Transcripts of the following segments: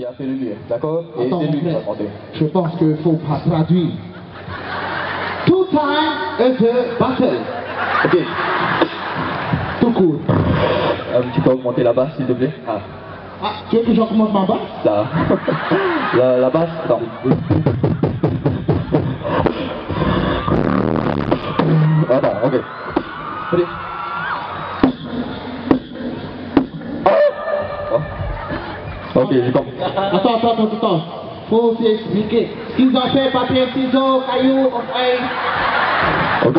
qui a fait le mur, d'accord? Et Attends, c'est lui mon qui va frère, monter. je pense qu'il faut pas traduire. Two time is a battle. Ok. Tout court. Tu peux augmenter la basse, s'il te plaît? Ah, Ah, tu veux que j'augmente ma basse? ça. La basse, attends. Attends, ok. Allez. Oh. Ok, j'ai compris. Attends. Faut aussi expliquer. Ce qu'ils ont fait, papier, ciseaux, cailloux, oreilles. Ok.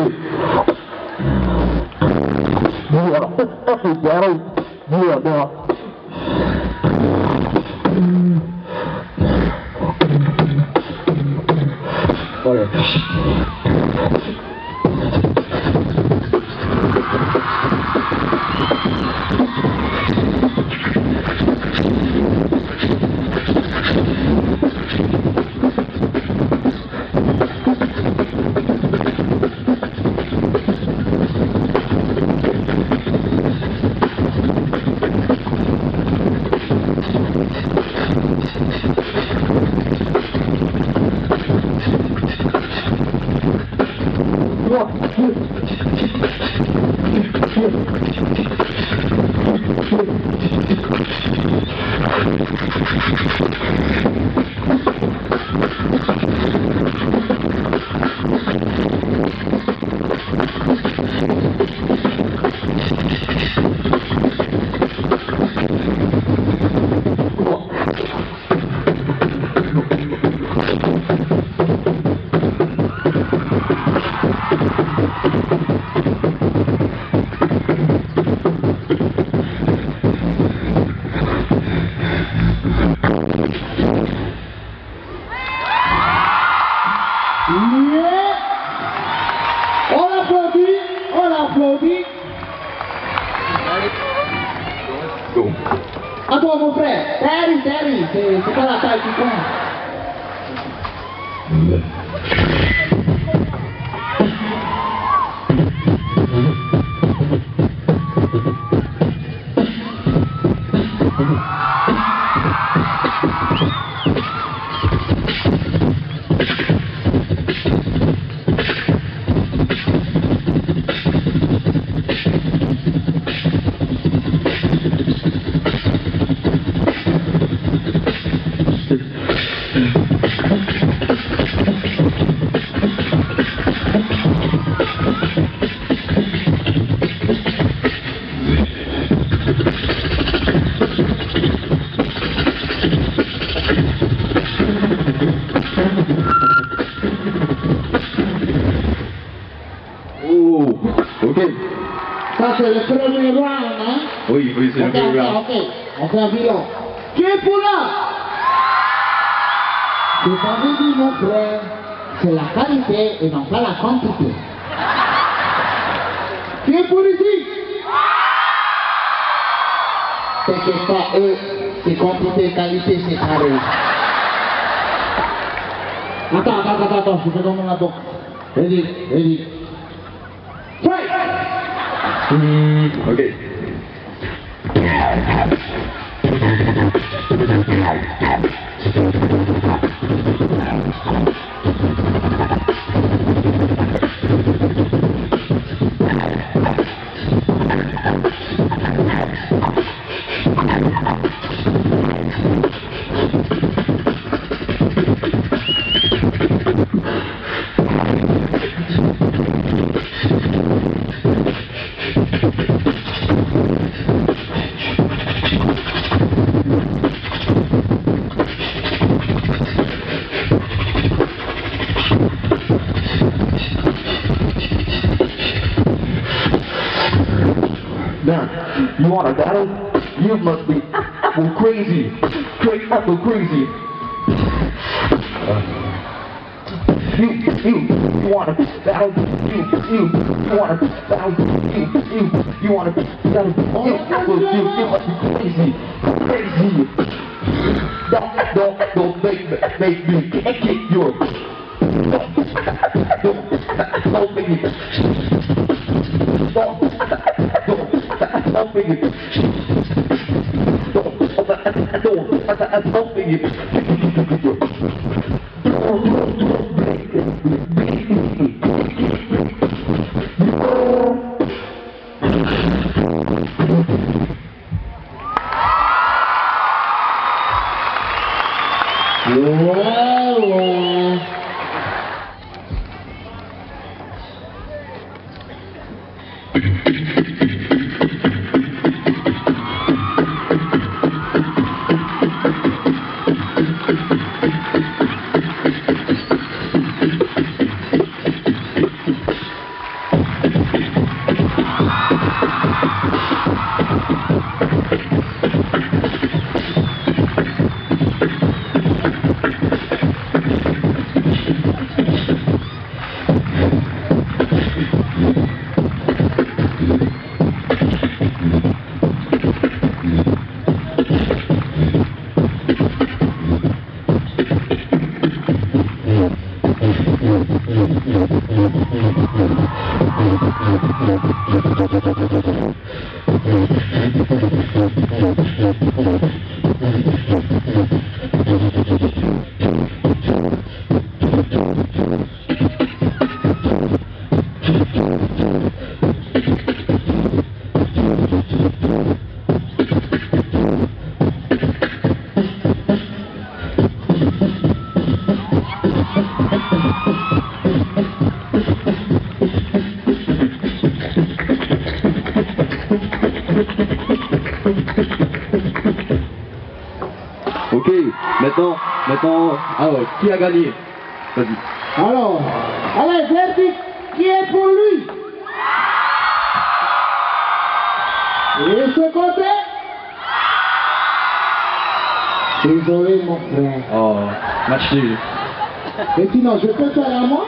Attends mon frère, Terry, c'est pas la taille qui compte. Ok. Ça c'est le premier round, hein? Oui, c'est le premier round. Ok, on fait un bilan. Tu es pour là? Je t'avais dit mon frère, c'est la qualité et non pas la quantité. Tu es pour ici? T'inquiète pas, eux, c'est quantité et qualité, c'est carré. Attends, je te donne la boxe. Ready. Fight! Ok. Now, you want a battle? You must be apple crazy. Straight apple crazy. You want a battle? You want a battle? You want a battle? You must be crazy. Don't make me kick your. Don't make me. Don't make it. à tomber. Ok, maintenant, alors, qui a gagné? Vas-y. Alors, allez, verdict, qui est pour lui? Et ce côté? Désolé, mon frère. Oh, match nul. Et sinon, je peux faire à moi?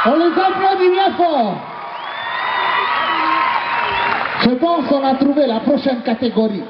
On les applaudit bien fort. Je pense qu'on a trouvé la prochaine catégorie.